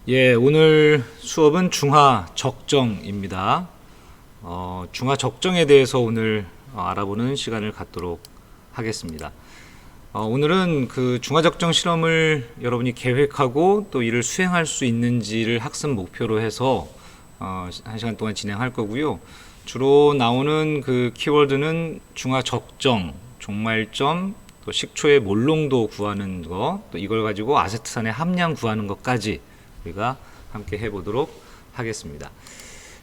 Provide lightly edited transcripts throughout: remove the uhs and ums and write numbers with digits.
예, 오늘 수업은 중화 적정입니다. 중화 적정에 대해서 오늘 알아보는 시간을 갖도록 하겠습니다. 오늘은 그 중화 적정 실험을 여러분이 계획하고 또 이를 수행할 수 있는지를 학습 목표로 해서 1시간 동안 진행할 거고요. 주로 나오는 그 키워드는 중화 적정, 종말점, 또 식초의 몰농도 구하는 거, 또 이걸 가지고 아세트산의 함량 구하는 것까지 우리가 함께 해보도록 하겠습니다.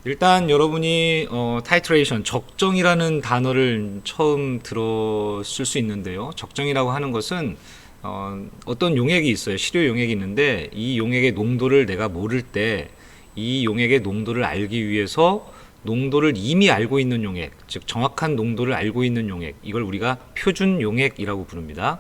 일단 여러분이 타이트레이션, 적정이라는 단어를 처음 들었을 수 있는데요. 적정이라고 하는 것은 어떤 용액이 있어요. 시료 용액이 있는데 이 용액의 농도를 내가 모를 때 이 용액의 농도를 알기 위해서 농도를 이미 알고 있는 용액, 즉 정확한 농도를 알고 있는 용액, 이걸 우리가 표준 용액이라고 부릅니다.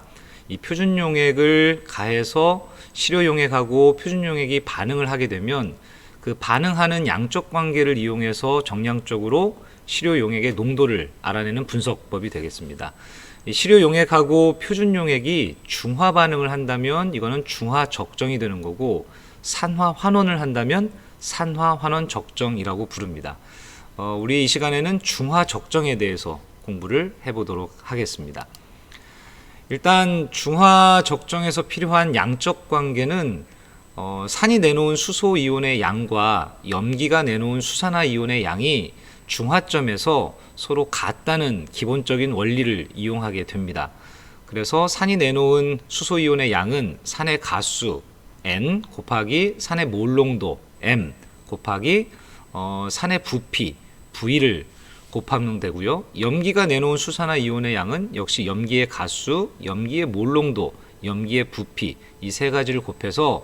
이 표준 용액을 가해서 시료 용액하고 표준 용액이 반응을 하게 되면 그 반응하는 양적 관계를 이용해서 정량적으로 시료 용액의 농도를 알아내는 분석법이 되겠습니다. 이 시료 용액하고 표준 용액이 중화 반응을 한다면 이거는 중화 적정이 되는 거고, 산화 환원을 한다면 산화 환원 적정이라고 부릅니다. 우리 이 시간에는 중화 적정에 대해서 공부를 해보도록 하겠습니다. 일단 중화 적정에서 필요한 양적 관계는 산이 내놓은 수소 이온의 양과 염기가 내놓은 수산화 이온의 양이 중화점에서 서로 같다는 기본적인 원리를 이용하게 됩니다. 그래서 산이 내놓은 수소 이온의 양은 산의 가수 N 곱하기 산의 몰농도 M 곱하기 산의 부피 V를 곱하면 되고요. 염기가 내놓은 수산화 이온의 양은 역시 염기의 가수, 염기의 몰농도, 염기의 부피, 이 세 가지를 곱해서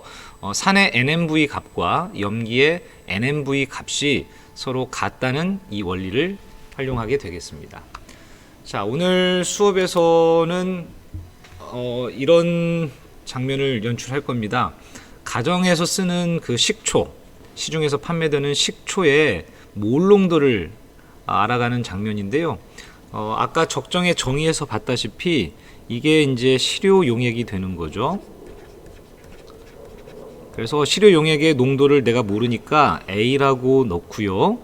산의 NMV 값과 염기의 NMV 값이 서로 같다는 이 원리를 활용하게 되겠습니다. 자, 오늘 수업에서는 이런 장면을 연출할 겁니다. 가정에서 쓰는 그 식초, 시중에서 판매되는 식초의 몰농도를 알아가는 장면인데요. 아까 적정의 정의에서 봤다시피 이게 이제 시료 용액이 되는 거죠. 그래서 시료 용액의 농도를 내가 모르니까 A라고 넣고요.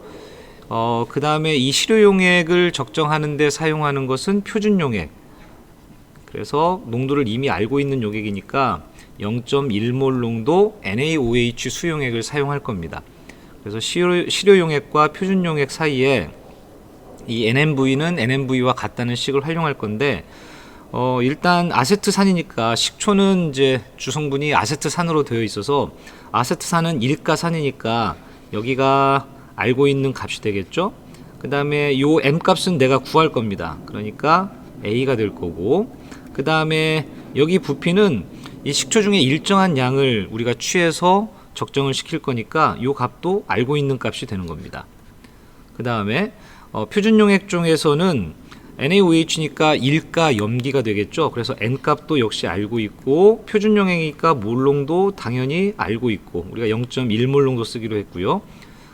그 다음에 이 시료 용액을 적정하는 데 사용하는 것은 표준 용액. 그래서 농도를 이미 알고 있는 용액이니까 0.1몰 농도 NaOH 수용액을 사용할 겁니다. 그래서 시료 용액과 표준 용액 사이에 이 NMV는 NMV와 같다는 식을 활용할 건데, 일단 아세트산이니까 식초는 이제 주성분이 아세트산으로 되어 있어서 아세트산은 일가산이니까 여기가 알고 있는 값이 되겠죠. 그 다음에 요 M 값은 내가 구할 겁니다. 그러니까 A가 될 거고, 그 다음에 여기 부피는 이 식초 중에 일정한 양을 우리가 취해서 적정을 시킬 거니까 요 값도 알고 있는 값이 되는 겁니다. 그 다음에 표준 용액 중에서는 NaOH니까 일가 염기가 되겠죠. 그래서 N 값도 역시 알고 있고, 표준 용액이니까 몰농도 당연히 알고 있고, 우리가 0.1몰 농도 쓰기로 했고요.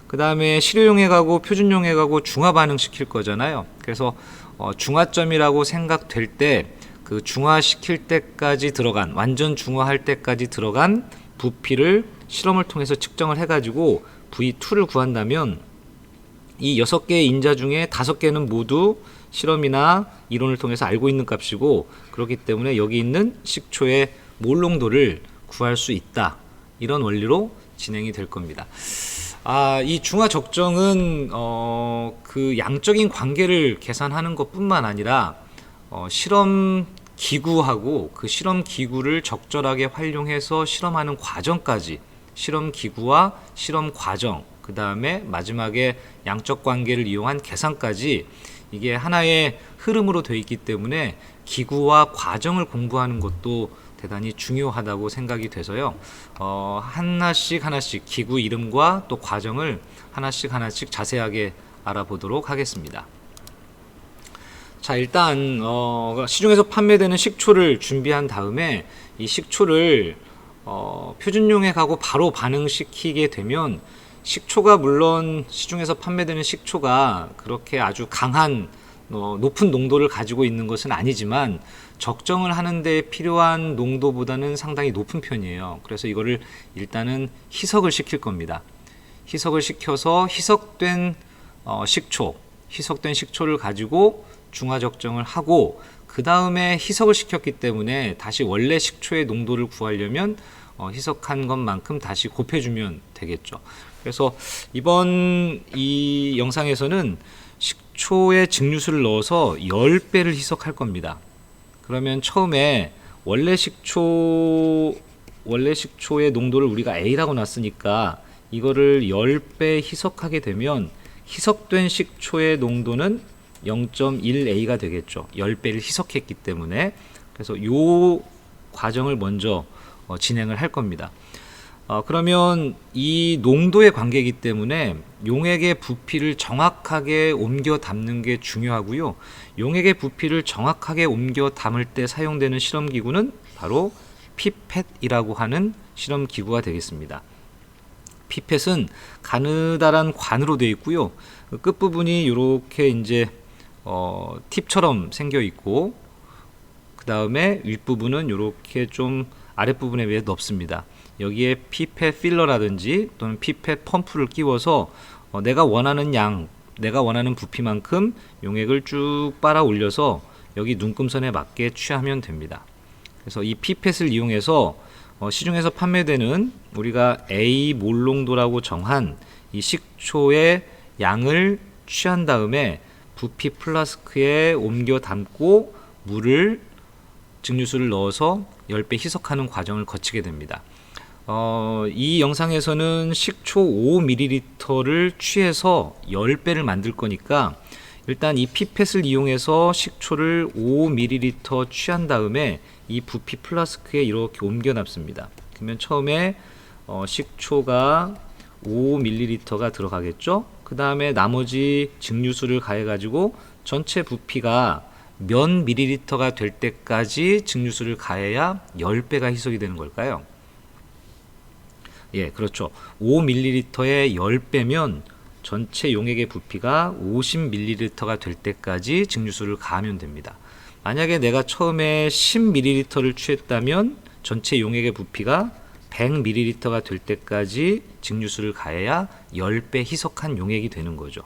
그 다음에 시료 용액하고 표준 용액하고 중화 반응 시킬 거잖아요. 그래서 중화점이라고 생각될 때 그 중화시킬 때까지 들어간, 완전 중화할 때까지 들어간 부피를 실험을 통해서 측정을 해가지고 V2를 구한다면 이 6개의 인자 중에 5개는 모두 실험이나 이론을 통해서 알고 있는 값이고, 그렇기 때문에 여기 있는 식초의 몰농도를 구할 수 있다. 이런 원리로 진행이 될 겁니다. 이 중화 적정은 그 양적인 관계를 계산하는 것뿐만 아니라 실험 기구하고 그 실험 기구를 적절하게 활용해서 실험하는 과정까지, 실험 기구와 실험 과정, 그 다음에 마지막에 양적 관계를 이용한 계산까지 이게 하나의 흐름으로 되어 있기 때문에 기구와 과정을 공부하는 것도 대단히 중요하다고 생각이 돼서요. 하나씩 기구 이름과 또 과정을 하나씩 자세하게 알아보도록 하겠습니다. 자, 일단 시중에서 판매되는 식초를 준비한 다음에 이 식초를 표준 용액하고 바로 반응시키게 되면, 식초가 물론 시중에서 판매되는 식초가 그렇게 아주 강한 높은 농도를 가지고 있는 것은 아니지만 적정을 하는데 필요한 농도보다는 상당히 높은 편이에요. 그래서 이거를 일단은 희석을 시킬 겁니다. 희석을 시켜서 희석된 식초를 가지고 중화 적정을 하고, 그 다음에 희석을 시켰기 때문에 다시 원래 식초의 농도를 구하려면 희석한 것만큼 다시 곱해주면 되겠죠. 그래서 이번 이 영상에서는 식초에 증류수를 넣어서 10배를 희석할 겁니다. 그러면 처음에 원래 식초의 농도를 우리가 A라고 놨으니까 이거를 10배 희석하게 되면 희석된 식초의 농도는 0.1A가 되겠죠. 10배를 희석했기 때문에. 그래서 이 과정을 먼저 진행을 할 겁니다. 그러면 이 농도의 관계이기 때문에 용액의 부피를 정확하게 옮겨 담는 게 중요하고요. 용액의 부피를 정확하게 옮겨 담을 때 사용되는 실험기구는 바로 피펫이라고 하는 실험기구가 되겠습니다. 피펫은 가느다란 관으로 되어 있고요. 끝부분이 이렇게 이제 팁처럼 생겨 있고, 그 다음에 윗부분은 이렇게 좀 아랫부분에 비해 넓습니다. 여기에 피펫 필러라든지 또는 피펫 펌프를 끼워서 내가 원하는 부피만큼 용액을 쭉 빨아 올려서 여기 눈금선에 맞게 취하면 됩니다. 그래서 이 피펫을 이용해서 시중에서 판매되는 우리가 A 몰농도라고 정한 이 식초의 양을 취한 다음에 부피 플라스크에 옮겨 담고 물을 증류수를 넣어서 10배 희석하는 과정을 거치게 됩니다. 이 영상에서는 식초 5ml를 취해서 10배를 만들 거니까 일단 이 피펫을 이용해서 식초를 5ml 취한 다음에 이 부피 플라스크에 이렇게 옮겨 놨습니다. 그러면 처음에 식초가 5ml가 들어가겠죠. 그 다음에 나머지 증류수를 가해 가지고 전체 부피가 몇 ml가 될 때까지 증류수를 가해야 10배가 희석이 되는 걸까요? 예, 그렇죠. 5ml에 10배면 전체 용액의 부피가 50ml가 될 때까지 증류수를 가하면 됩니다. 만약에 내가 처음에 10ml를 취했다면 전체 용액의 부피가 100ml가 될 때까지 증류수를 가해야 10배 희석한 용액이 되는 거죠.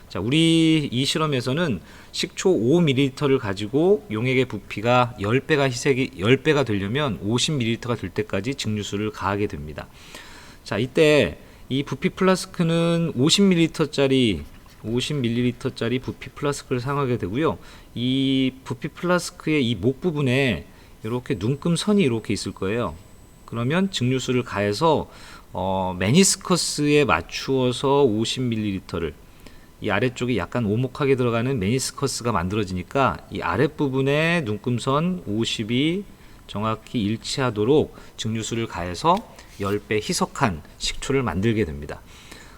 자, 우리 이 실험에서는 식초 5ml를 가지고 용액의 부피가 10배가 되려면 50ml가 될 때까지 증류수를 가하게 됩니다. 자, 이때 이 부피 플라스크는 50ml짜리 부피 플라스크를 사용하게 되고요. 이 부피 플라스크의 이 목 부분에 이렇게 눈금선이 이렇게 있을 거예요. 그러면 증류수를 가해서 메니스커스에 맞추어서 50ml를, 이 아래쪽이 약간 오목하게 들어가는 메니스커스가 만들어지니까 이 아랫부분에 눈금선 50이 정확히 일치하도록 증류수를 가해서 10배 희석한 식초를 만들게 됩니다.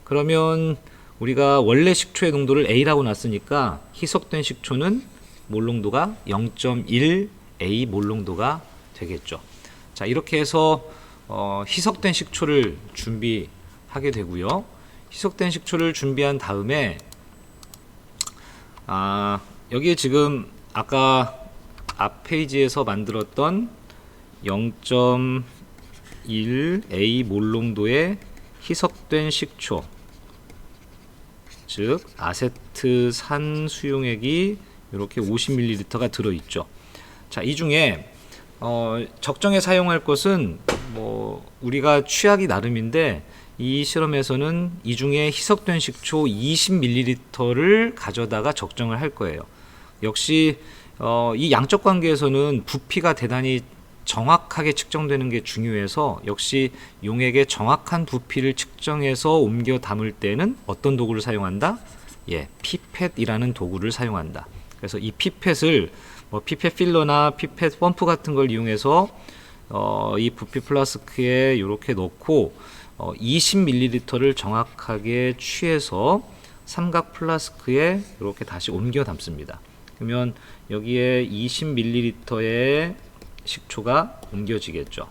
그러면 우리가 원래 식초의 농도를 A라고 놨으니까 희석된 식초는 몰농도가 0.1A 몰농도가 되겠죠. 자, 이렇게 해서 희석된 식초를 준비하게 되고요. 희석된 식초를 준비한 다음에 여기에 지금 아까 앞 페이지에서 만들었던 0.1A 몰농도의 희석된 식초, 즉 아세트산 수용액이 이렇게 50ml가 들어있죠. 자, 이 중에 적정에 사용할 것은 우리가 취하기 나름인데, 이 실험에서는 이 중에 희석된 식초 20ml를 가져다가 적정을 할 거예요. 역시 이 양적 관계에서는 부피가 대단히 정확하게 측정되는 게 중요해서 역시 용액의 정확한 부피를 측정해서 옮겨 담을 때는 어떤 도구를 사용한다? 예, 피펫이라는 도구를 사용한다. 그래서 이 피펫을 피펫 필러나 피펫 펌프 같은 걸 이용해서 이 부피 플라스크에 이렇게 넣고 20ml를 정확하게 취해서 삼각 플라스크에 이렇게 다시 옮겨 담습니다. 그러면 여기에 20ml의 식초가 옮겨지겠죠.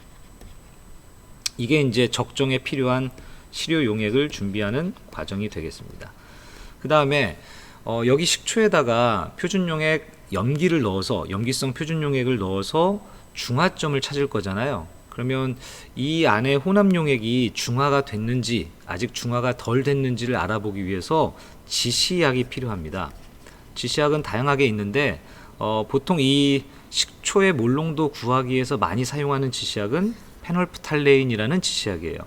이게 이제 적정에 필요한 시료 용액을 준비하는 과정이 되겠습니다. 그 다음에 여기 식초에다가 표준 용액 염기를 넣어서 염기성 표준 용액을 넣어서 중화점을 찾을 거잖아요. 그러면 이 안에 혼합 용액이 중화가 됐는지 아직 중화가 덜 됐는지를 알아보기 위해서 지시약이 필요합니다. 지시약은 다양하게 있는데 보통 이 식초의 몰농도 구하기 위해서 많이 사용하는 지시약은 페놀프탈레인이라는 지시약이에요.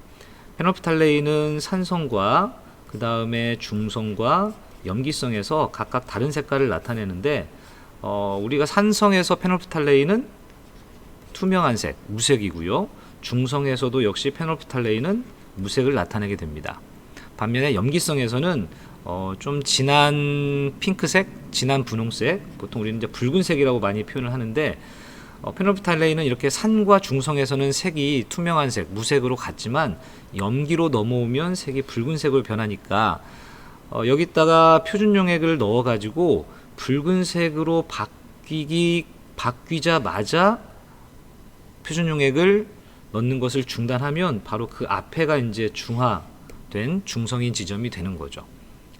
페놀프탈레인은 산성과 그 다음에 중성과 염기성에서 각각 다른 색깔을 나타내는데 우리가 산성에서 페놀프탈레인은 투명한 색, 무색이고요. 중성에서도 역시 페놀프탈레인은 무색을 나타내게 됩니다. 반면에 염기성에서는 좀 진한 핑크색, 진한 분홍색, 보통 우리는 이제 붉은색이라고 많이 표현을 하는데 페놀프탈레인은 이렇게 산과 중성에서는 색이 투명한 색, 무색으로 같지만 염기로 넘어오면 색이 붉은색으로 변하니까 여기다가 표준 용액을 넣어가지고 붉은색으로 바뀌자마자 표준 용액을 넣는 것을 중단하면 바로 그 앞에가 이제 중화된 중성인 지점이 되는 거죠.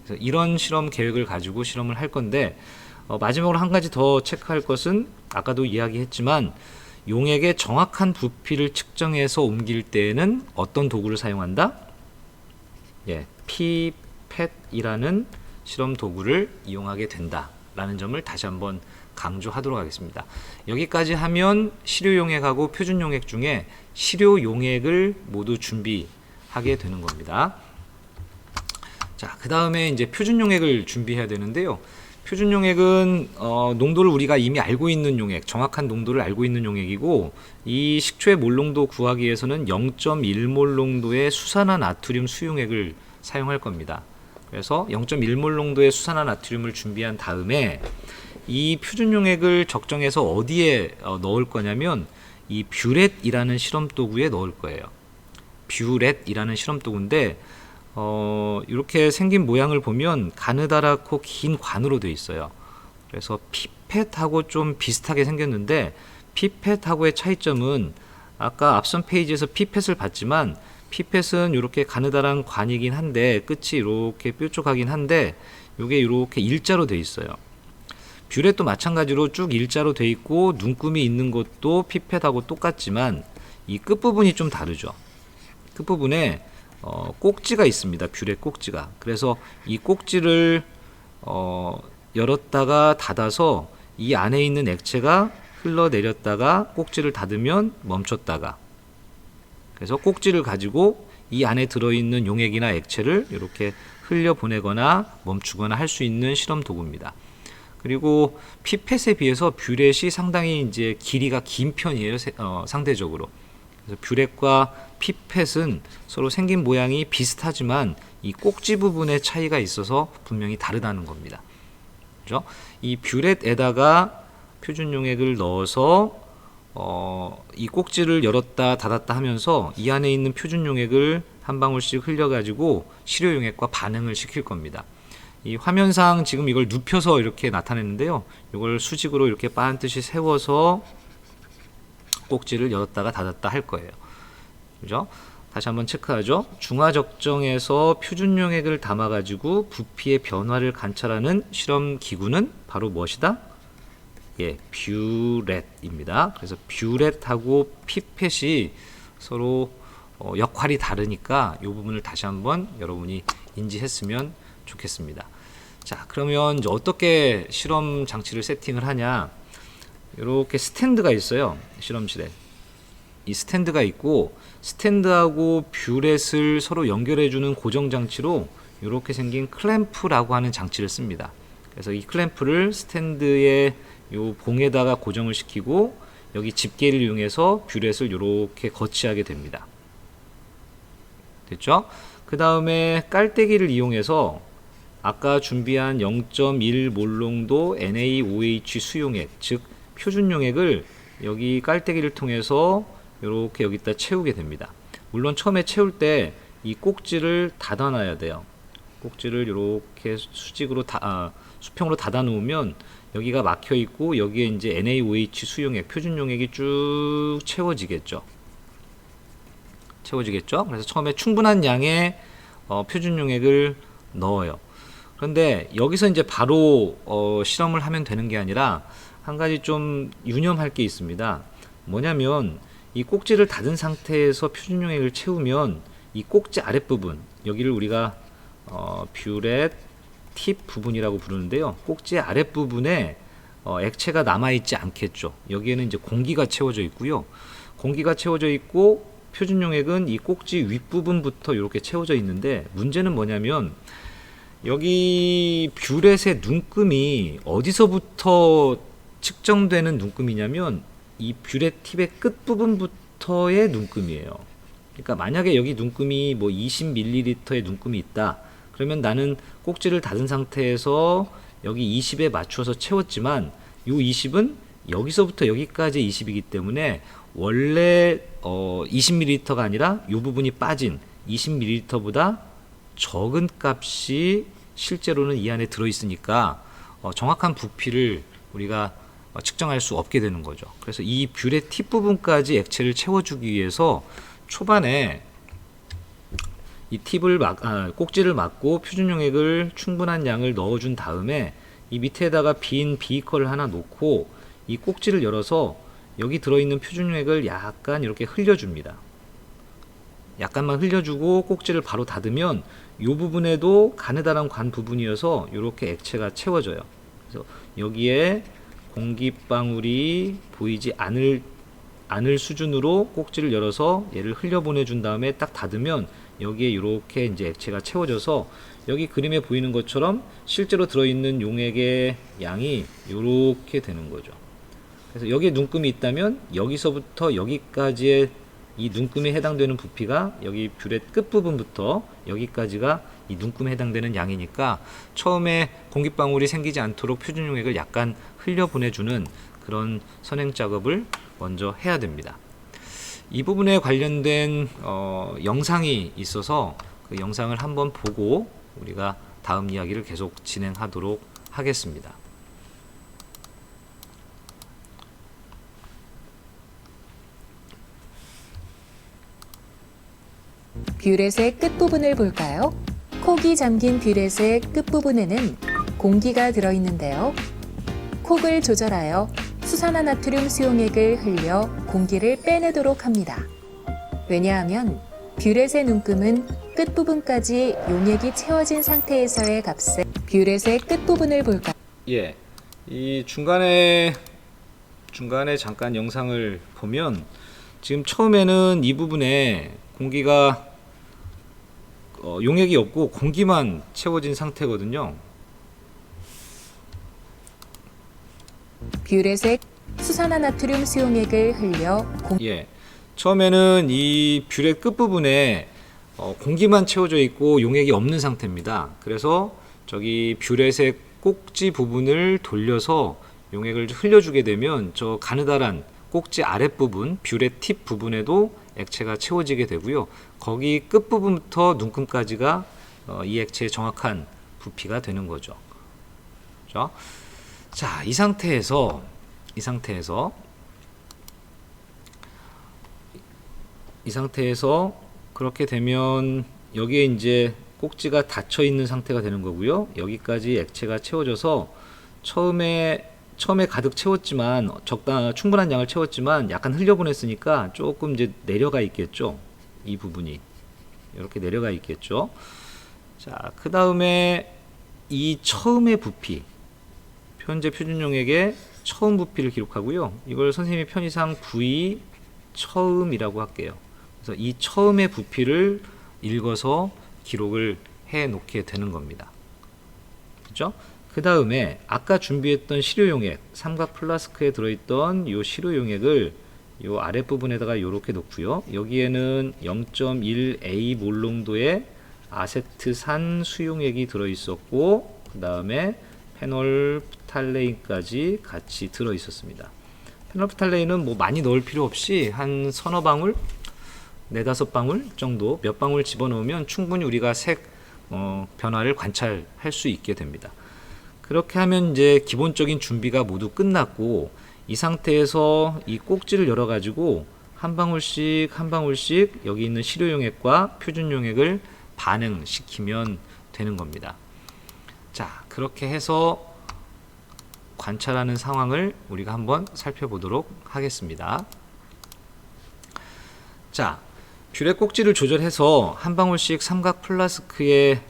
그래서 이런 실험 계획을 가지고 실험을 할 건데 마지막으로 한 가지 더 체크할 것은 아까도 이야기했지만 용액의 정확한 부피를 측정해서 옮길 때에는 어떤 도구를 사용한다? 예, 피펫이라는 실험 도구를 이용하게 된다라는 점을 다시 한번 강조하도록 하겠습니다. 여기까지 하면 실효용액하고 표준용액 중에 실효용액을 모두 준비하게 되는 겁니다. 자, 그 다음에 이제 표준용액을 준비해야 되는데요. 표준용액은 농도를 우리가 이미 알고 있는 용액, 정확한 농도를 알고 있는 용액이고 이 식초의 몰농도 구하기 위해서는 0.1몰 농도의 수산화 나트륨 수용액을 사용할 겁니다. 그래서 0.1몰 농도의 수산화 나트륨을 준비한 다음에 이 표준용액을 적정해서 어디에 넣을 거냐면 이 뷰렛이라는 실험 도구에 넣을 거예요. 뷰렛이라는 실험 도구인데 이렇게 생긴 모양을 보면 가느다랗고 긴 관으로 되어 있어요. 그래서 피펫하고 좀 비슷하게 생겼는데 피펫하고의 차이점은 아까 앞선 페이지에서 피펫을 봤지만 피펫은 이렇게 가느다란 관이긴 한데 끝이 이렇게 뾰족하긴 한데 이게 이렇게 일자로 되어 있어요. 뷰렛도 마찬가지로 쭉 일자로 되어 있고 눈금이 있는 것도 피펫하고 똑같지만 이 끝부분이 좀 다르죠. 끝부분에 꼭지가 있습니다. 뷰렛 꼭지가. 그래서 이 꼭지를 열었다가 닫아서 이 안에 있는 액체가 흘러내렸다가 꼭지를 닫으면 멈췄다가, 그래서 꼭지를 가지고 이 안에 들어있는 용액이나 액체를 이렇게 흘려보내거나 멈추거나 할 수 있는 실험 도구입니다. 그리고 피펫에 비해서 뷰렛이 상당히 이제 길이가 긴 편이에요. 상대적으로. 그래서 뷰렛과 피펫은 서로 생긴 모양이 비슷하지만 이 꼭지 부분의 차이가 있어서 분명히 다르다는 겁니다. 그죠? 이 뷰렛에다가 표준 용액을 넣어서 이 꼭지를 열었다 닫았다 하면서 이 안에 있는 표준 용액을 한 방울씩 흘려가지고 실효 용액과 반응을 시킬 겁니다. 이 화면상 지금 이걸 눕혀서 이렇게 나타냈는데요. 이걸 수직으로 이렇게 반듯이 세워서 꼭지를 열었다가 닫았다 할 거예요. 그죠? 다시 한번 체크하죠. 중화 적정에서 표준 용액을 담아 가지고 부피의 변화를 관찰하는 실험 기구는 바로 무엇이다? 예, 뷰렛입니다. 그래서 뷰렛하고 피펫이 서로 역할이 다르니까 이 부분을 다시 한번 여러분이 인지했으면 좋겠습니다. 자, 그러면 이제 어떻게 실험 장치를 세팅을 하냐? 이렇게 스탠드가 있어요. 실험실에. 이 스탠드가 있고 스탠드하고 뷰렛을 서로 연결해주는 고정 장치로 이렇게 생긴 클램프라고 하는 장치를 씁니다. 그래서 이 클램프를 스탠드의 요 봉에다가 고정을 시키고 여기 집게를 이용해서 뷰렛을 이렇게 거치하게 됩니다. 됐죠? 그 다음에 깔때기를 이용해서 아까 준비한 0.1 몰농도 NaOH 수용액, 즉 표준 용액을 여기 깔때기를 통해서 이렇게 여기다 채우게 됩니다. 물론 처음에 채울 때 이 꼭지를 닫아 놔야 돼요. 꼭지를 이렇게 수직으로 수평으로 닫아 놓으면 여기가 막혀 있고 여기에 이제 NaOH 수용액, 표준 용액이 쭉 채워지겠죠. 그래서 처음에 충분한 양의 표준 용액을 넣어요. 그런데 여기서 이제 바로 실험을 하면 되는 게 아니라 한 가지 좀 유념할 게 있습니다. 뭐냐면 이 꼭지를 닫은 상태에서 표준 용액을 채우면 이 꼭지 아랫부분, 여기를 우리가 뷰렛 팁 부분이라고 부르는데요. 꼭지 아랫부분에 액체가 남아있지 않겠죠. 여기에는 이제 공기가 채워져 있고요. 공기가 채워져 있고 표준 용액은 이 꼭지 윗부분부터 이렇게 채워져 있는데, 문제는 뭐냐면 여기 뷰렛의 눈금이 어디서부터 측정되는 눈금이냐면 이 뷰렛 팁의 끝부분부터의 눈금이에요. 그러니까 만약에 여기 눈금이 뭐 20ml의 눈금이 있다, 그러면 나는 꼭지를 닫은 상태에서 여기 20에 맞춰서 채웠지만 이 20은 여기서부터 여기까지 20이기 때문에 원래 20ml가 아니라 이 부분이 빠진 20ml보다 적은 값이 실제로는 이 안에 들어있으니까 정확한 부피를 우리가 측정할 수 없게 되는 거죠. 그래서 이 뷰렛 팁 부분까지 액체를 채워주기 위해서 초반에 이 팁을 꼭지를 막고 표준 용액을 충분한 양을 넣어준 다음에 이 밑에다가 빈 비커를 하나 놓고 이 꼭지를 열어서 여기 들어있는 표준 용액을 약간 이렇게 흘려줍니다. 약간만 흘려주고 꼭지를 바로 닫으면 이 부분에도 가느다란 관 부분이어서 이렇게 액체가 채워져요. 그래서 여기에 공기방울이 보이지 않을 수준으로 꼭지를 열어서 얘를 흘려보내 준 다음에 딱 닫으면 여기에 이렇게 이제 액체가 채워져서 여기 그림에 보이는 것처럼 실제로 들어있는 용액의 양이 이렇게 되는 거죠. 그래서 여기에 눈금이 있다면 여기서부터 여기까지의 이 눈금에 해당되는 부피가 여기 뷰렛 끝부분부터 여기까지가 이 눈금에 해당되는 양이니까 처음에 공기방울이 생기지 않도록 표준 용액을 약간 흘려보내주는 그런 선행 작업을 먼저 해야 됩니다. 이 부분에 관련된 영상이 있어서 그 영상을 한번 보고 우리가 다음 이야기를 계속 진행하도록 하겠습니다. 뷰렛의 끝부분을 볼까요? 콕이 잠긴 뷰렛의 끝부분에는 공기가 들어있는데요. 콕을 조절하여 수산화나트륨 수용액을 흘려 공기를 빼내도록 합니다. 왜냐하면 뷰렛의 눈금은 끝부분까지 용액이 채워진 상태에서의 값에 뷰렛의 끝부분을 볼까요? 예, 이 중간에 잠깐 영상을 보면 지금 처음에는 이 부분에 공기가 용액이 없고 공기만 채워진 상태거든요. 뷰렛의 수산화나트륨 수용액을 흘려 처음에는 이 뷰렛 끝부분에 공기만 채워져 있고 용액이 없는 상태입니다. 그래서 저기 뷰렛의 꼭지 부분을 돌려서 용액을 흘려주게 되면 저 가느다란 꼭지 아랫부분 뷰렛 팁 부분에도 액체가 채워지게 되고요. 거기 끝부분부터 눈금까지가 이 액체의 정확한 부피가 되는 거죠. 그렇죠? 자, 이 상태에서 그렇게 되면 여기에 이제 꼭지가 닫혀 있는 상태가 되는 거고요. 여기까지 액체가 채워져서 처음에 가득 채웠지만 충분한 양을 채웠지만 약간 흘려보냈으니까 조금 이제 내려가 있겠죠. 이 부분이 이렇게 내려가 있겠죠. 자, 그 다음에 이 처음의 부피, 현재 표준 용액의 처음 부피를 기록하고요. 이걸 선생님이 편의상 V 처음이라고 할게요. 그래서 이 처음의 부피를 읽어서 기록을 해 놓게 되는 겁니다. 그렇죠? 그 다음에 아까 준비했던 시료용액, 삼각 플라스크에 들어있던 이 시료용액을 이 아랫부분에다가 이렇게 놓고요. 여기에는 0.1A 몰농도의 아세트산 수용액이 들어있었고, 그 다음에 페놀프탈레인까지 같이 들어있었습니다. 페놀프탈레인은 뭐 많이 넣을 필요 없이 한 서너 방울, 네다섯 방울 정도, 몇 방울 집어넣으면 충분히 우리가 색 변화를 관찰할 수 있게 됩니다. 그렇게 하면 이제 기본적인 준비가 모두 끝났고, 이 상태에서 이 꼭지를 열어 가지고 한 방울씩 여기 있는 시료용액과 표준용액을 반응시키면 되는 겁니다. 자, 그렇게 해서 관찰하는 상황을 우리가 한번 살펴보도록 하겠습니다. 자, 뷰의 꼭지를 조절해서 한 방울씩 삼각 플라스크에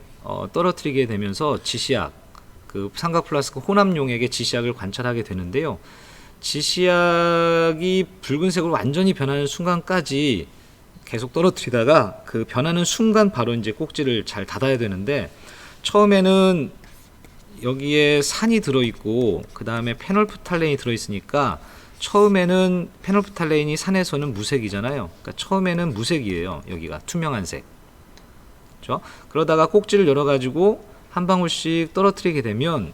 떨어뜨리게 되면서 지시약, 그 삼각 플라스크 혼합용액의 지시약을 관찰하게 되는데요. 지시약이 붉은색으로 완전히 변하는 순간까지 계속 떨어뜨리다가 그 변하는 순간 바로 이제 꼭지를 잘 닫아야 되는데, 처음에는 여기에 산이 들어있고 그 다음에 페놀프탈레인이 들어있으니까 처음에는 페놀프탈레인이 산에서는 무색이잖아요. 그러니까 처음에는 무색이에요. 여기가 투명한 색. 그렇죠? 그러다가 꼭지를 열어가지고 한 방울씩 떨어뜨리게 되면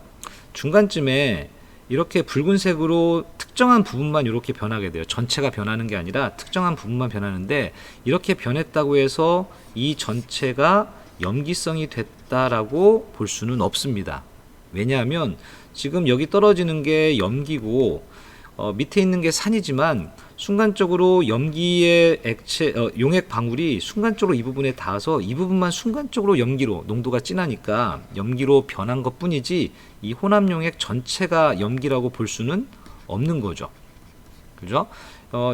중간쯤에 이렇게 붉은색으로 특정한 부분만 이렇게 변하게 돼요. 전체가 변하는 게 아니라 특정한 부분만 변하는데, 이렇게 변했다고 해서 이 전체가 염기성이 됐다라고 볼 수는 없습니다. 왜냐하면 지금 여기 떨어지는 게 염기고 밑에 있는 게 산이지만 순간적으로 염기의 액체 용액 방울이 순간적으로 이 부분에 닿아서 이 부분만 순간적으로 염기로, 농도가 진하니까 염기로 변한 것 뿐이지 이 혼합용액 전체가 염기라고 볼 수는 없는 거죠. 그죠?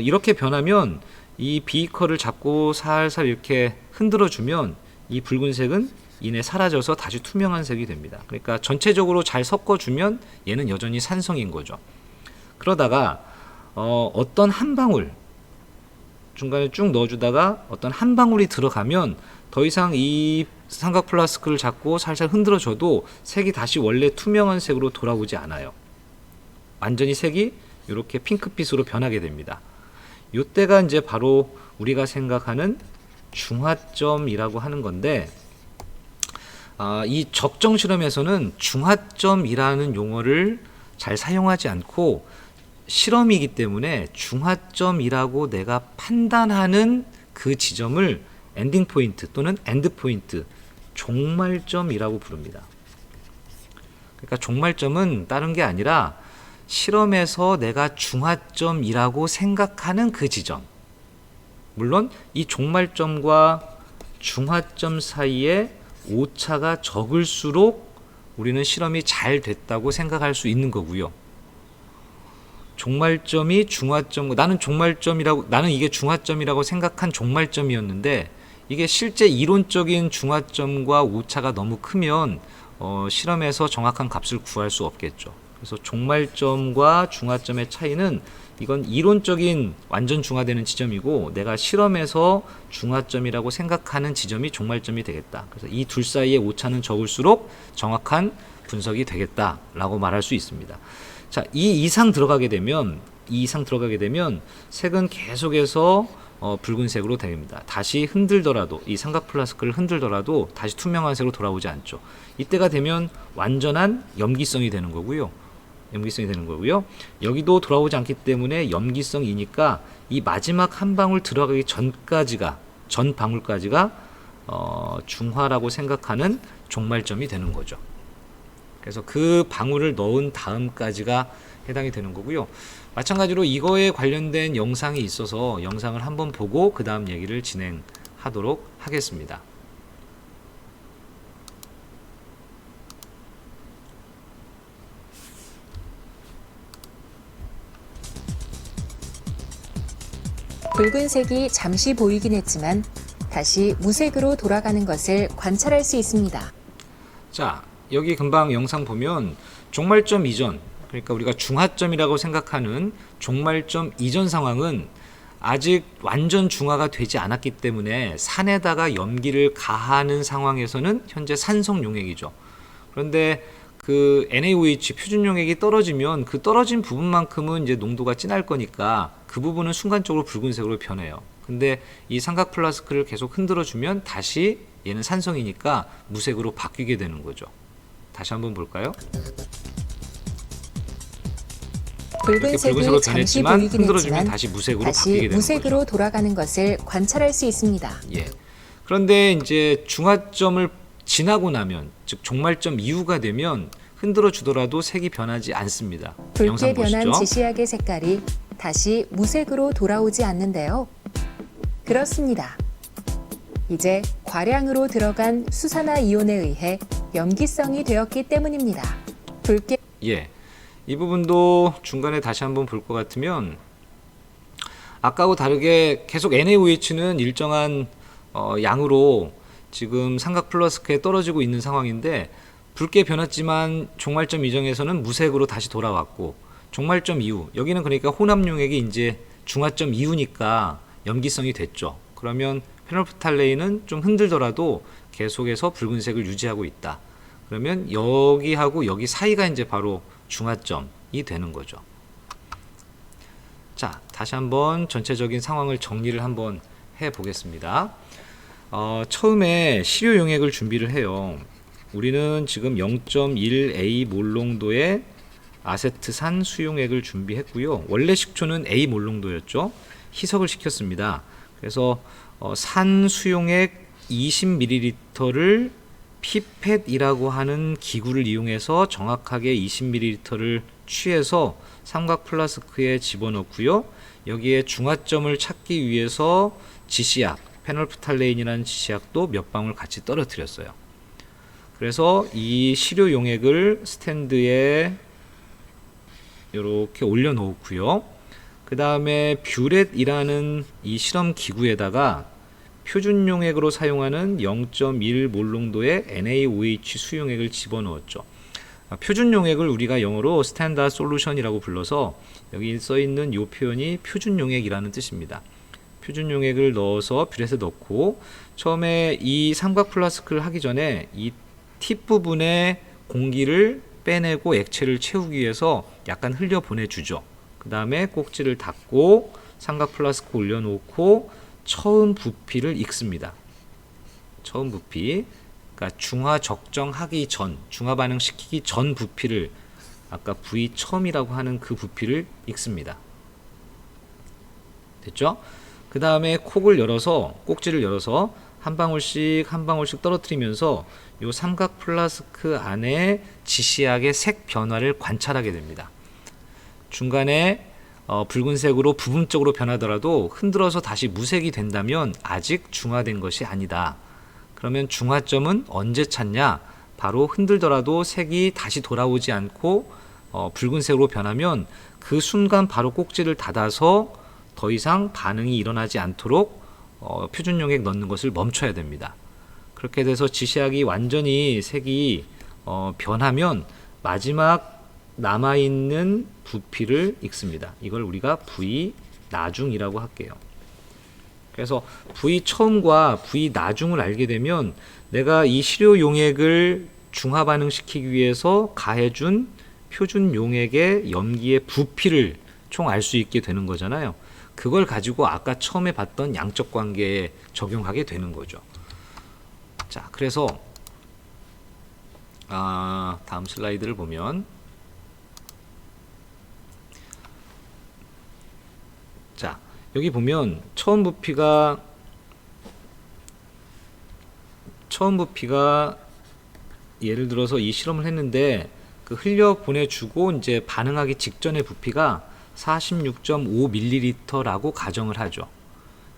이렇게 변하면 이 비커를 잡고 살살 이렇게 흔들어 주면 이 붉은색은 이내 사라져서 다시 투명한 색이 됩니다. 그러니까 전체적으로 잘 섞어주면 얘는 여전히 산성인 거죠. 그러다가 어떤 한 방울 중간에 쭉 넣어주다가 어떤 한 방울이 들어가면 더 이상 이 삼각 플라스크를 잡고 살살 흔들어 줘도 색이 다시 원래 투명한 색으로 돌아오지 않아요. 완전히 색이 이렇게 핑크빛으로 변하게 됩니다. 이때가 이제 바로 우리가 생각하는 중화점이라고 하는 건데, 이 적정 실험에서는 중화점이라는 용어를 잘 사용하지 않고 실험이기 때문에 중화점이라고 내가 판단하는 그 지점을 엔딩 포인트 또는 엔드 포인트, 종말점이라고 부릅니다. 그러니까 종말점은 다른 게 아니라 실험에서 내가 중화점이라고 생각하는 그 지점. 물론 이 종말점과 중화점 사이에 오차가 적을수록 우리는 실험이 잘 됐다고 생각할 수 있는 거고요. 종말점이 중화점, 나는 이게 중화점이라고 생각한 종말점이었는데, 이게 실제 이론적인 중화점과 오차가 너무 크면 실험에서 정확한 값을 구할 수 없겠죠. 그래서 종말점과 중화점의 차이는, 이건 이론적인 완전 중화되는 지점이고 내가 실험에서 중화점이라고 생각하는 지점이 종말점이 되겠다. 그래서 이 둘 사이의 오차는 적을수록 정확한 분석이 되겠다라고 말할 수 있습니다. 자, 이 이상 들어가게 되면 색은 계속해서 붉은색으로 됩니다. 다시 흔들더라도, 이 삼각 플라스크를 흔들더라도 다시 투명한 색으로 돌아오지 않죠. 이때가 되면 완전한 염기성이 되는 거고요. 여기도 돌아오지 않기 때문에 염기성이니까 이 마지막 한 방울 들어가기 전 방울까지가 중화라고 생각하는 종말점이 되는 거죠. 그래서 그 방울을 넣은 다음까지가 해당이 되는 거고요. 마찬가지로 이거에 관련된 영상이 있어서 영상을 한번 보고 그 다음 얘기를 진행하도록 하겠습니다. 붉은색이 잠시 보이긴 했지만 다시 무색으로 돌아가는 것을 관찰할 수 있습니다. 자, 여기 금방 영상 보면 종말점 이전, 그러니까 우리가 중화점이라고 생각하는 종말점 이전 상황은 아직 완전 중화가 되지 않았기 때문에 산에다가 염기를 가하는 상황에서는 현재 산성 용액이죠. 그런데 그 NaOH 표준 용액이 떨어지면 그 떨어진 부분만큼은 이제 농도가 진할 거니까 그 부분은 순간적으로 붉은색으로 변해요. 근데 이 삼각 플라스크를 계속 흔들어 주면 다시 얘는 산성이니까 무색으로 바뀌게 되는 거죠. 다시 한번 볼까요? 붉은색이 잠시 보이긴 했지만 다시 무색으로 다시 바뀌게 되는 무색으로 거죠. 돌아가는 것을 관찰할 수 있습니다. 예. 그런데 이제 중화점을 지나고 나면, 즉 종말점 이후가 되면 흔들어 주더라도 색이 변하지 않습니다. 붉게 영상 변한 보시죠. 지시약의 색깔이 다시 무색으로 돌아오지 않는데요. 그렇습니다. 이제 과량으로 들어간 수산화 이온에 의해 염기성이 되었기 때문입니다. 붉게 예, 이 부분도 중간에 다시 한번 볼 것 같으면 아까하고 다르게 계속 NaOH는 일정한 양으로 지금 삼각 플라스크에 떨어지고 있는 상황인데 붉게 변했지만 종말점 이정에서는 무색으로 다시 돌아왔고 종말점 이후 여기는 그러니까 혼합 용액이 이제 중화점 이후니까 염기성이 됐죠. 그러면 페놀프탈레인은 좀 흔들더라도 계속해서 붉은색을 유지하고 있다. 그러면 여기하고 여기 사이가 이제 바로 중화점이 되는 거죠. 자, 다시 한번 전체적인 상황을 정리를 한번 해 보겠습니다. 처음에 시료 용액을 준비를 해요. 우리는 지금 0.1A 몰농도의 아세트산 수용액을 준비했고요. 원래 식초는 A 몰농도였죠. 희석을 시켰습니다. 그래서 산 수용액 20ml를 피펫이라고 하는 기구를 이용해서 정확하게 20ml를 취해서 삼각 플라스크에 집어넣고요. 여기에 중화점을 찾기 위해서 지시약, 페놀프탈레인이라는 지시약도 몇 방울 같이 떨어뜨렸어요. 그래서 이 시료 용액을 스탠드에 이렇게 올려놓고요. 그 다음에 뷰렛이라는 이 실험 기구에다가 표준 용액으로 사용하는 0.1 몰농도의 NaOH 수용액을 집어넣었죠. 표준 용액을 우리가 영어로 스탠다드 솔루션이라고 불러서 여기 써 있는 이 표현이 표준 용액이라는 뜻입니다. 표준 용액을 넣어서 뷰렛에 넣고 처음에 이 삼각 플라스크를 하기 전에 이 팁 부분에 공기를 빼내고 액체를 채우기 위해서 약간 흘려 보내주죠. 그 다음에 꼭지를 닫고 삼각 플라스크 올려놓고 처음 부피를 익습니다. 처음 부피, 그러니까 중화 적정하기 전, 중화 반응시키기 전 부피를 아까 V 처음이라고 하는 그 부피를 익습니다. 됐죠? 그 다음에 콕을 열어서 꼭지를 열어서 한 방울씩 한 방울씩 떨어뜨리면서 이 삼각 플라스크 안에 지시약의 색 변화를 관찰하게 됩니다. 중간에 붉은색으로 부분적으로 변하더라도 흔들어서 다시 무색이 된다면 아직 중화된 것이 아니다. 그러면 중화점은 언제 찾냐? 바로 흔들더라도 색이 다시 돌아오지 않고 붉은색으로 변하면 그 순간 바로 꼭지를 닫아서 더 이상 반응이 일어나지 않도록 표준 용액 넣는 것을 멈춰야 됩니다. 그렇게 돼서 지시약이 완전히 색이 변하면 마지막 남아있는 부피를 익습니다. 이걸 우리가 V 나중이라고 할게요. 그래서 V 처음과 V 나중을 알게 되면 내가 이 시료 용액을 중화 반응시키기 위해서 가해준 표준 용액의 염기의 부피를 총 알 수 있게 되는 거잖아요. 그걸 가지고 아까 처음에 봤던 양적 관계에 적용하게 되는 거죠. 자, 그래서 다음 슬라이드를 보면 자, 여기 보면 처음 부피가 예를 들어서 이 실험을 했는데 그 흘려 보내주고 이제 반응하기 직전의 부피가 46.5ml라고 가정을 하죠.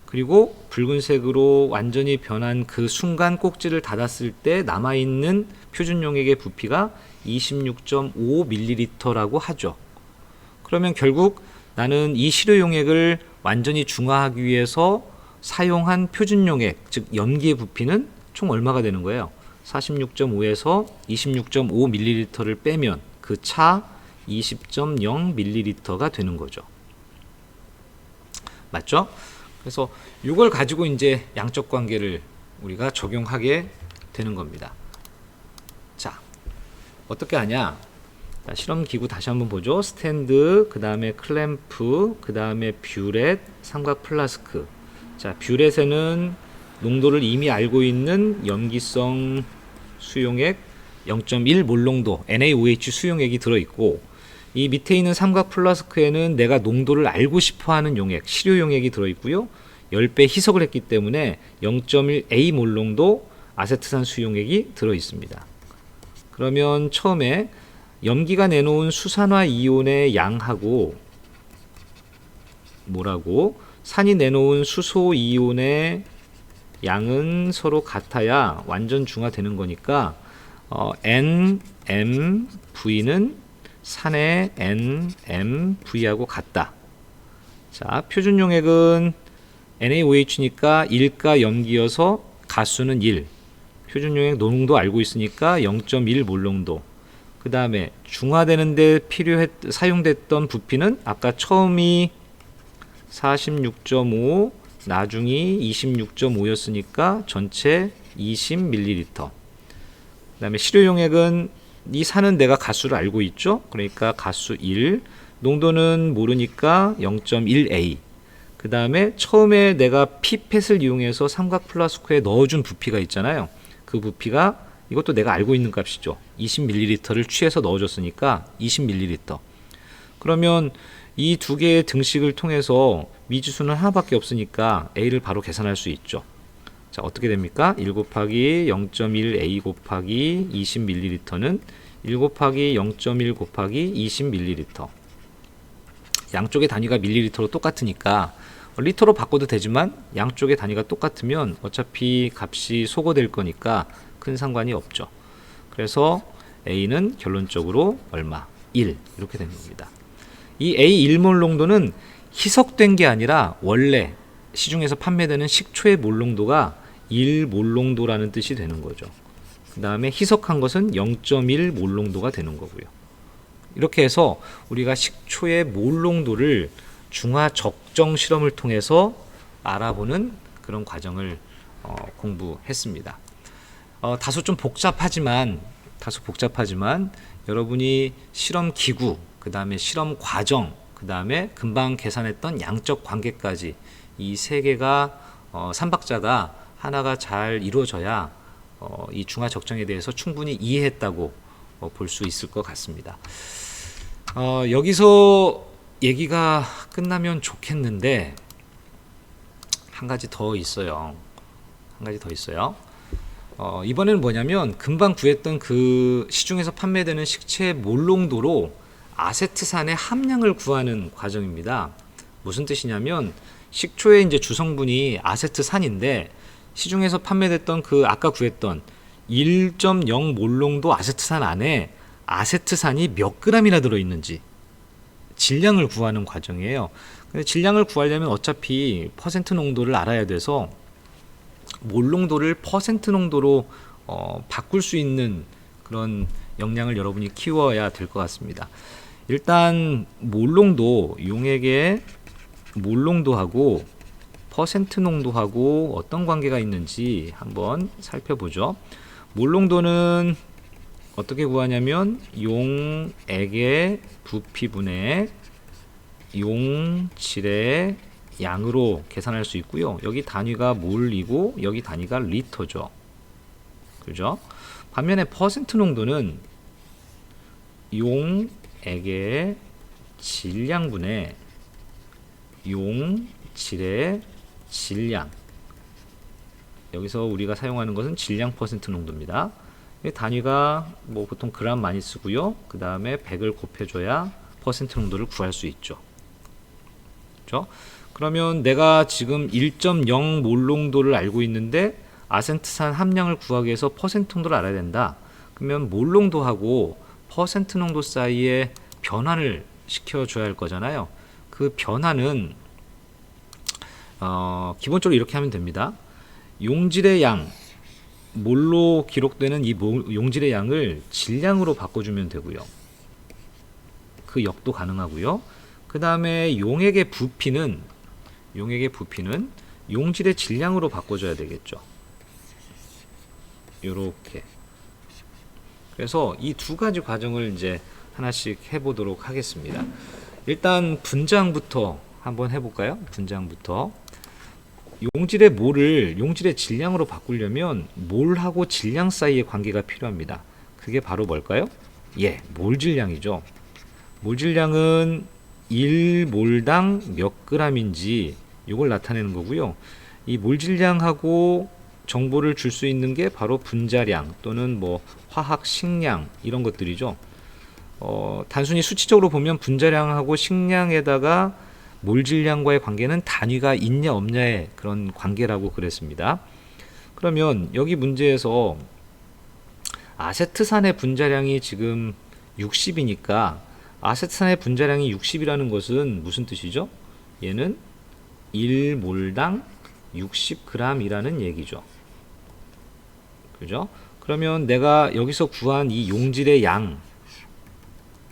그리고 붉은색으로 완전히 변한 그 순간 꼭지를 닫았을 때 남아있는 표준 용액의 부피가 26.5ml라고 하죠. 그러면 결국 나는 이 시료 용액을 완전히 중화하기 위해서 사용한 표준 용액, 즉 염기의 부피는 총 얼마가 되는 거예요? 46.5에서 26.5ml를 빼면 그 차 20.0ml가 되는 거죠. 맞죠? 그래서 이걸 가지고 이제 양적 관계를 우리가 적용하게 되는 겁니다. 자, 어떻게 하냐? 자, 실험 기구 다시 한번 보죠. 스탠드, 그 다음에 클램프, 그 다음에 뷰렛, 삼각 플라스크. 자, 뷰렛에는 농도를 이미 알고 있는 염기성 수용액 0.1 몰농도 NaOH 수용액이 들어있고, 이 밑에 있는 삼각 플라스크에는 내가 농도를 알고 싶어하는 용액, 시료 용액이 들어있고요. 10배 희석을 했기 때문에 0.1A 몰농도 아세트산 수용액이 들어있습니다. 그러면 처음에 염기가 내놓은 수산화 이온의 양하고 뭐라고? 산이 내놓은 수소 이온의 양은 서로 같아야 완전 중화되는 거니까 NMV는 산의 NMV하고 같다. 자, 표준 용액은 NaOH니까 1가 염기여서 가수는 1. 표준 용액 농도 알고 있으니까 0.1 몰농도. 그 다음에 중화되는데 사용됐던 부피는 아까 처음이 46.5, 나중이 26.5였으니까 전체 20ml. 그 다음에 시료 용액은 이 산은 내가 가수를 알고 있죠. 그러니까 가수 1, 농도는 모르니까 0.1A. 그 다음에 처음에 내가 피펫을 이용해서 삼각 플라스크에 넣어준 부피가 있잖아요. 그 부피가 이것도 내가 알고 있는 값이죠. 20ml를 취해서 넣어줬으니까 20ml. 그러면 이 두 개의 등식을 통해서 미지수는 하나밖에 없으니까 A를 바로 계산할 수 있죠. 자, 어떻게 됩니까? 1 곱하기 0.1A 곱하기 20ml는 1 곱하기 0.1 곱하기 20ml. 양쪽의 단위가 밀리리터로 똑같으니까 리터로 바꿔도 되지만 양쪽의 단위가 똑같으면 어차피 값이 소거될 거니까 큰 상관이 없죠. 그래서 A는 결론적으로 얼마? 1 이렇게 된 겁니다. 이 A 1몰 농도는 희석된 게 아니라 원래 시중에서 판매되는 식초의 몰농도가 1몰농도라는 뜻이 되는 거죠. 그 다음에 희석한 것은 0.1 몰농도가 되는 거고요. 이렇게 해서 우리가 식초의 몰농도를 중화 적정 실험을 통해서 알아보는 그런 과정을 공부했습니다. 다소 복잡하지만 여러분이 실험 기구, 그 다음에 실험 과정, 그 다음에 금방 계산했던 양적 관계까지 이 세 개가 3박자가 하나가 잘 이루어져야 이 중화 적정에 대해서 충분히 이해했다고 볼 수 있을 것 같습니다. 여기서 얘기가 끝나면 좋겠는데 한 가지 더 있어요. 이번에는 뭐냐면 금방 구했던 그 시중에서 판매되는 식초의 몰농도로 아세트산의 함량을 구하는 과정입니다. 무슨 뜻이냐면 식초의 이제 주성분이 아세트산인데 시중에서 판매됐던 그 아까 구했던 1.0 몰농도 아세트산 안에 아세트산이 몇 g이나 들어있는지 질량을 구하는 과정이에요. 근데 질량을 구하려면 어차피 퍼센트 농도를 알아야 돼서 몰농도를 퍼센트 농도로 바꿀 수 있는 그런 역량을 여러분이 키워야 될 것 같습니다. 일단 몰농도, 용액의 몰농도하고 퍼센트 농도하고 어떤 관계가 있는지 한번 살펴보죠. 몰농도는 어떻게 구하냐면 용액의 부피분의 용질의 양으로 계산할 수 있고요. 여기 단위가 몰이고 여기 단위가 리터죠. 그죠? 반면에 퍼센트 농도는 용액의 질량분의 용질의 질량. 여기서 우리가 사용하는 것은 질량 퍼센트 농도입니다. 단위가 뭐 보통 그램 많이 쓰고요. 그 다음에 100을 곱해줘야 퍼센트 농도를 구할 수 있죠. 그렇죠? 그러면 내가 지금 1.0 몰농도를 알고 있는데 아세트산 함량을 구하기 위해서 퍼센트 농도를 알아야 된다. 그러면 몰농도하고 퍼센트 농도 사이에 변환을 시켜줘야 할 거잖아요. 그 변화는 기본적으로 이렇게 하면 됩니다. 용질의 양, 몰로 기록되는 이 용질의 양을 질량으로 바꿔주면 되고요. 그 역도 가능하고요. 그 다음에 용액의 부피는 용질의 질량으로 바꿔줘야 되겠죠. 요렇게. 그래서 이 두 가지 과정을 이제 하나씩 해보도록 하겠습니다. 일단 분장부터 한번 해볼까요? 분장부터. 용질의 몰을 용질의 질량으로 바꾸려면 몰하고 질량 사이의 관계가 필요합니다. 그게 바로 뭘까요? 예, 몰 질량이죠. 몰 질량은 1몰당 몇 g인지 이걸 나타내는 거고요. 이 몰 질량하고 정보를 줄 수 있는 게 바로 분자량 또는 뭐 화학 식량 이런 것들이죠. 단순히 수치적으로 보면 분자량하고 식량에다가 몰 질량과의 관계는 단위가 있냐 없냐의 그런 관계라고 그랬습니다. 그러면 여기 문제에서 아세트산의 분자량이 지금 60이니까 아세트산의 분자량이 60이라는 것은 무슨 뜻이죠? 얘는 1몰당 60g이라는 얘기죠. 그죠? 그러면 내가 여기서 구한 이 용질의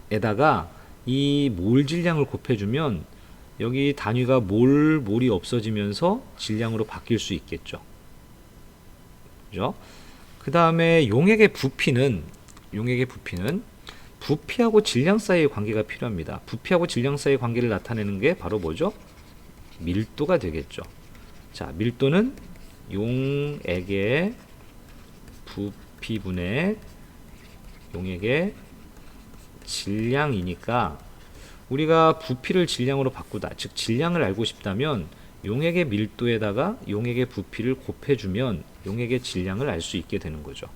양에다가 이 몰 질량을 곱해주면 여기 단위가 몰이 없어지면서 질량으로 바뀔 수 있겠죠. 그죠? 그 다음에 용액의 부피는 부피하고 질량 사이의 관계가 필요합니다. 부피하고 질량 사이의 관계를 나타내는 게 바로 뭐죠? 밀도가 되겠죠. 자, 밀도는 용액의 부피분의 용액의 질량이니까 우리가 부피를 질량으로 바꾸다, 즉 질량을 알고 싶다면 용액의 밀도에다가 용액의 부피를 곱해주면 용액의 질량을 알 수 있게 되는 거죠.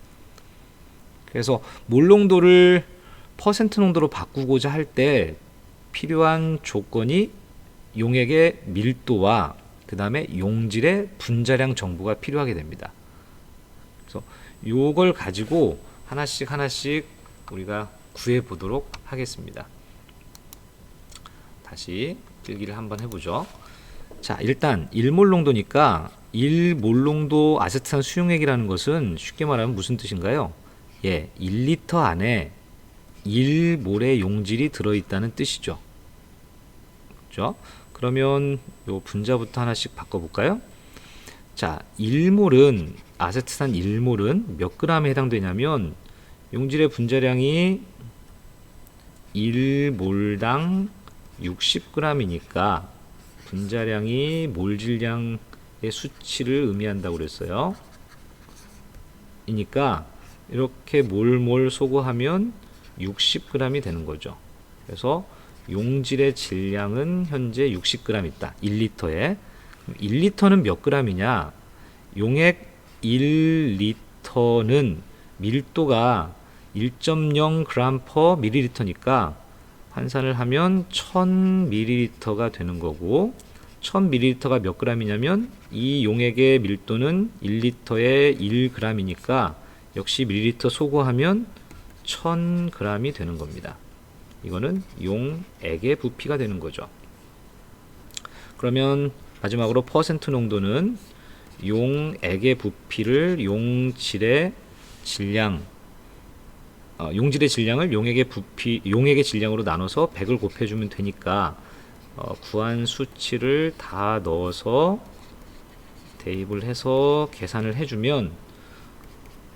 그래서 몰 농도를 퍼센트 농도로 바꾸고자 할 때 필요한 조건이 용액의 밀도와 그 다음에 용질의 분자량 정보가 필요하게 됩니다. 그래서 요걸 가지고 하나씩 우리가 구해 보도록 하겠습니다. 다시 필기를 한번 해보죠. 자, 일단 1몰 농도니까 1몰 농도 아세트산 수용액이라는 것은 쉽게 말하면 무슨 뜻인가요? 예, 1리터 안에 1몰의 용질이 들어있다는 뜻이죠. 그렇죠? 그러면 요 분자부터 하나씩 바꿔볼까요? 자, 1몰은 아세트산 1몰은 몇 g에 해당되냐면 용질의 분자량이 1몰당 60g이니까 분자량이 몰질량의 수치를 의미한다고 그랬어요. 이니까 이렇게 몰 소거하면 60g이 되는 거죠. 그래서 용질의 질량은 현재 60g 있다. 1리터에. 1리터는 몇 g이냐? 용액 1리터는 밀도가 1.0g/ml니까 환산을 하면 1000ml가 되는 거고 1000ml가 몇 g이냐면 이 용액의 밀도는 1리터에 1g이니까 역시 밀리리터 소거하면 1000g이 되는 겁니다. 이거는 용액의 부피가 되는 거죠. 그러면 마지막으로 퍼센트 농도는 용액의 부피를 용질의 질량을 용액의 질량으로 나눠서 100을 곱해주면 되니까 구한 수치를 다 넣어서 대입을 해서 계산을 해주면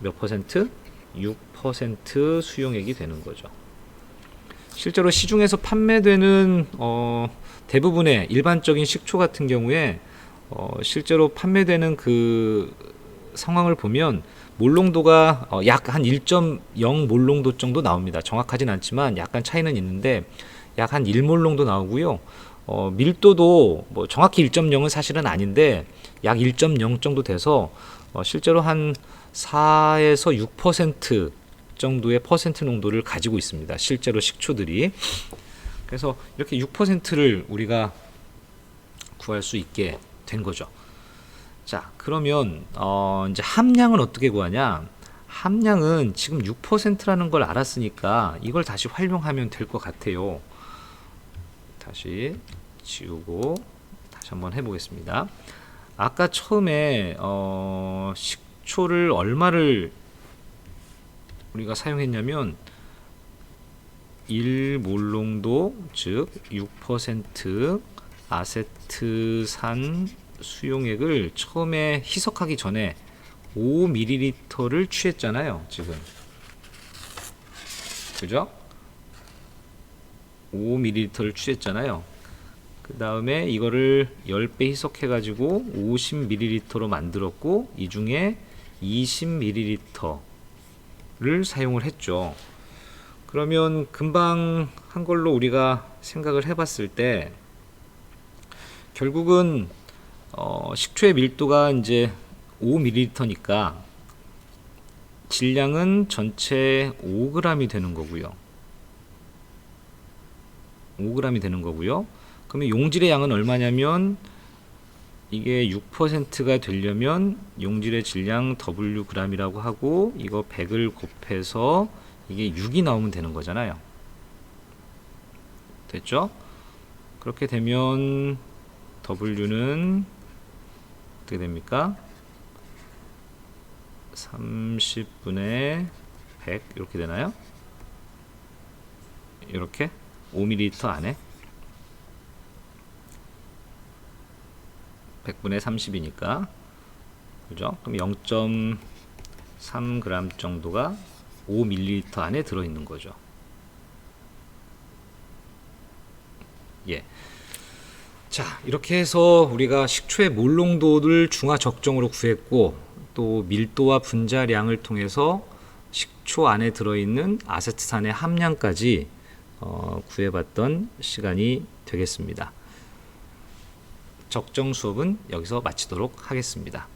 몇 퍼센트? 6% 수용액이 되는 거죠. 실제로 시중에서 판매되는 대부분의 일반적인 식초 같은 경우에 실제로 판매되는 그 상황을 보면 몰농도가 약 한 1.0 몰농도 정도 나옵니다. 정확하진 않지만 약간 차이는 있는데 약 한 1몰 농도 나오고요. 밀도도 뭐 정확히 1.0은 사실은 아닌데 약 1.0 정도 돼서 실제로 한 4에서 6% 정도의 퍼센트 농도를 가지고 있습니다. 실제로 식초들이. 그래서 이렇게 6%를 우리가 구할 수 있게 된 거죠. 자, 그러면 이제 함량은 어떻게 구하냐? 함량은 지금 6%라는 걸 알았으니까 이걸 다시 활용하면 될 것 같아요. 다시 지우고 다시 한번 해보겠습니다. 아까 처음에 식초를 얼마를 우리가 사용했냐면 1몰농도 즉 6% 아세트산 수용액을 처음에 희석하기 전에 5ml를 취했잖아요. 지금 그죠? 5ml를 취했잖아요. 그 다음에 이거를 10배 희석해 가지고 50ml로 만들었고 이 중에 20ml를 사용을 했죠. 그러면 금방 한 걸로 우리가 생각을 해봤을 때 결국은 식초의 밀도가 이제 5ml니까 질량은 전체 5g이 되는 거고요. 5g이 되는 거고요. 그러면 용질의 양은 얼마냐면 이게 6%가 되려면 용질의 질량 Wg이라고 하고 이거 100을 곱해서 이게 6이 나오면 되는 거잖아요. 됐죠? 그렇게 되면 W는 어떻게 됩니까? 30분의 100 이렇게 되나요? 이렇게 5ml 안에 100분의 30이니까 그죠? 그럼 0.3g 정도가 5ml 안에 들어있는 거죠. 예. 자, 이렇게 해서 우리가 식초의 몰 농도를 중화 적정으로 구했고 또 밀도와 분자량을 통해서 식초 안에 들어있는 아세트산의 함량까지 구해봤던 시간이 되겠습니다. 적정 수업은 여기서 마치도록 하겠습니다.